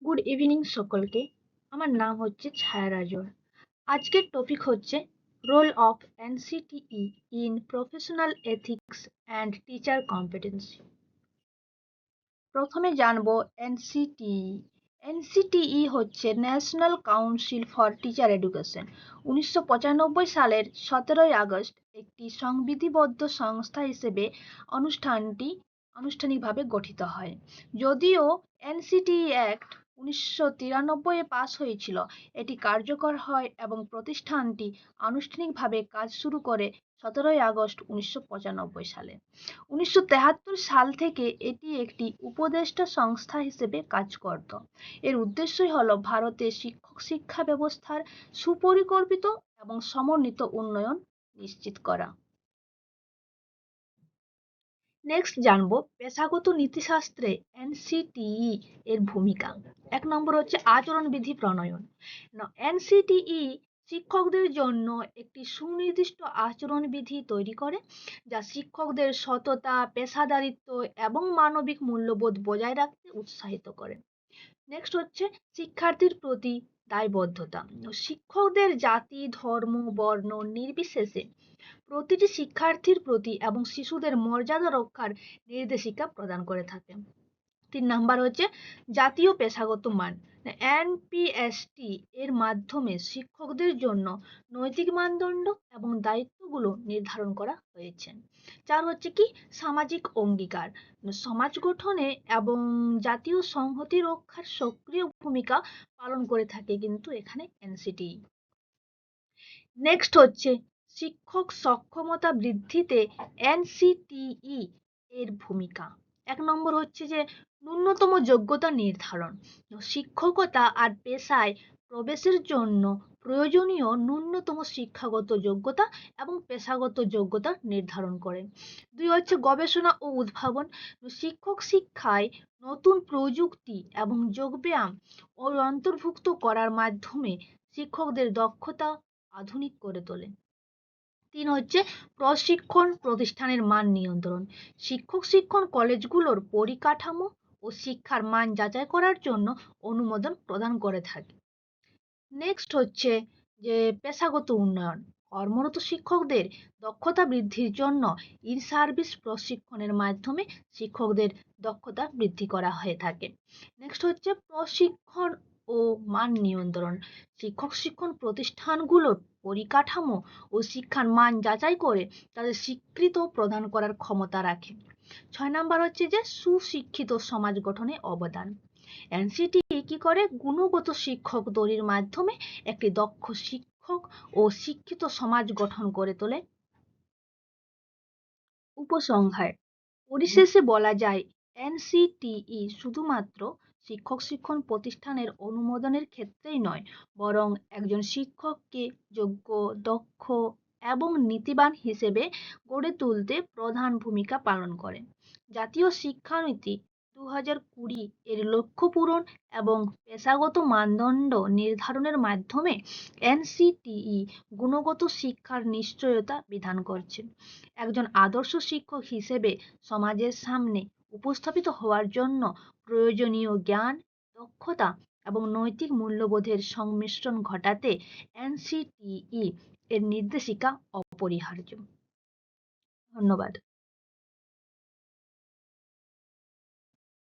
Good evening সকলকে। আমার নাম হচ্ছে ছায়া রাজোর। আজকের টপিক হচ্ছে role of NCTE in professional ethics and teacher competency. প্রথমে জানবো এনসিটিই। এনসিটিই হচ্ছে National Council for Teacher Education. 1995 সালের 17 আগস্ট একটি সংবিধিবদ্ধ সংস্থা হিসেবে আনুষ্ঠানিকভাবে গঠিত হয়। যদিও এনসিটিই অ্যাক্ট 1993 পাস হয়েছিল, এটি কার্যকর হয় এবং প্রতিষ্ঠানটি আনুষ্ঠানিকভাবে কাজ শুরু করে 17 আগস্ট 1995 সালে। 1973 সাল থেকে এটি একটি উপদেষ্টা সংস্থা হিসেবে কাজ করত। এর উদ্দেশ্যই হলো ভারতের শিক্ষা ব্যবস্থার সুপরিকল্পিত এবং সমন্বিত উন্নয়ন নিশ্চিত করা। নেক্সট জানবো পেশাগত নীতিশাস্ত্রে এনসিটিই এর ভূমিকা। 1 নম্বর হচ্ছে আচরণবিধি প্রণয়ন। এনসিটিই শিক্ষকদের জন্য একটি সুনির্দিষ্ট আচরণবিধি তৈরি করে, যা শিক্ষকদের সততা, পেশাদারিত্ব এবং মানবিক মূল্যবোধ বজায় রাখতে উৎসাহিত করে। নেক্সট হচ্ছে শিক্ষার্থীর প্রতি দায়বদ্ধতা। শিক্ষকদের জাতি, ধর্ম, বর্ণ নির্বিশেষে প্রতিটি শিক্ষার্থীর প্রতি এবং শিশুদের মর্যাদা রক্ষার নির্দেশিকা প্রদান করে থাকে। 3 নাম্বার হচ্ছে জাতীয় পেশাগত মান। এনপিএসটি এর মাধ্যমে শিক্ষকদের জন্য নৈতিক মানদণ্ড এবং দায়িত্বগুলো নির্ধারণ করা হয়েছে। 4 হচ্ছে কি সামাজিক অঙ্গীকার। সমাজ গঠনে এবং জাতীয় সংহতি রক্ষার সক্রিয় ভূমিকা পালন করে থাকে কিন্তু এখানে এনসিটিই। নেক্সট হচ্ছে শিক্ষক সক্ষমতা বৃদ্ধিতে এনসিটিই এর ভূমিকা। 1 নম্বর হচ্ছে যে ন্যূনতম যোগ্যতা নির্ধারণ। শিক্ষকতা আর পেশায় প্রবেশের জন্য প্রয়োজনীয় ন্যূনতম শিক্ষাগত যোগ্যতা এবং পেশাগত যোগ্যতা নির্ধারণ করে। 2 হচ্ছে গবেষণা ও উদ্ভাবন। শিক্ষক শিক্ষায় নতুন প্রযুক্তি এবং যোগব্যায়াম ও অন্তর্ভুক্ত করার মাধ্যমে শিক্ষকদের দক্ষতা আধুনিক করে তোলে। 3 হচ্ছে প্রশিক্ষণ প্রতিষ্ঠানের মান নিয়ন্ত্রণ। শিক্ষণ কলেজগুলোর পরিকাঠামো ও শিক্ষার মান যাচাই করার জন্য অনুমোদন প্রদান করে থাকে। নেক্সট হচ্ছে যে পেশাগত উন্নয়ন। কর্মরত শিক্ষকদের দক্ষতা বৃদ্ধির জন্য ইন সার্ভিস প্রশিক্ষণের মাধ্যমে শিক্ষকদের দক্ষতা বৃদ্ধি করা হয়ে থাকে। নেক্সট হচ্ছে প্রশিক্ষণ ও মান নিয়ন্ত্রণ। শিক্ষণ প্রতিষ্ঠানগুলোর পরিকাঠামো ও শিক্ষার মান যাচাই করে তাদের স্বীকৃত প্রদান করার ক্ষমতা রাখে। 6 নাম্বার হচ্ছে যে সুশিক্ষিত সমাজ গঠনে অবদান। এনসিটিই কি করে গুণগত শিক্ষক তৈরির মাধ্যমে একটি দক্ষ শিক্ষক ও শিক্ষিত সমাজ গঠন করে তোলে। উপসংহার পরিশেষে বলা যায় এনসিটিই শুধুমাত্র শিক্ষণ প্রতিষ্ঠানের অনুমোদনের ক্ষেত্রেই নয়, বরং একজন শিক্ষককে যোগ্য, দক্ষ এবং নীতিবান হিসেবে গড়ে তুলতে প্রধান ভূমিকা পালন করে। জাতীয় শিক্ষানীতি 2020 এর লক্ষ্য পূরণ এবং পেশাগত মানদণ্ড নির্ধারণের মাধ্যমে এনসিটিই গুণগত শিক্ষার নিশ্চয়তা বিধান করছে। একজন আদর্শ শিক্ষক হিসেবে সমাজের সামনে উপস্থাপিত হওয়ার জন্য প্রয়োজনীয় জ্ঞান, দক্ষতা এবং নৈতিক মূল্যবোধের সংমিশ্রণ ঘটাতে এনসিটিই এর নির্দেশিকা অপরিহার্য। ধন্যবাদ।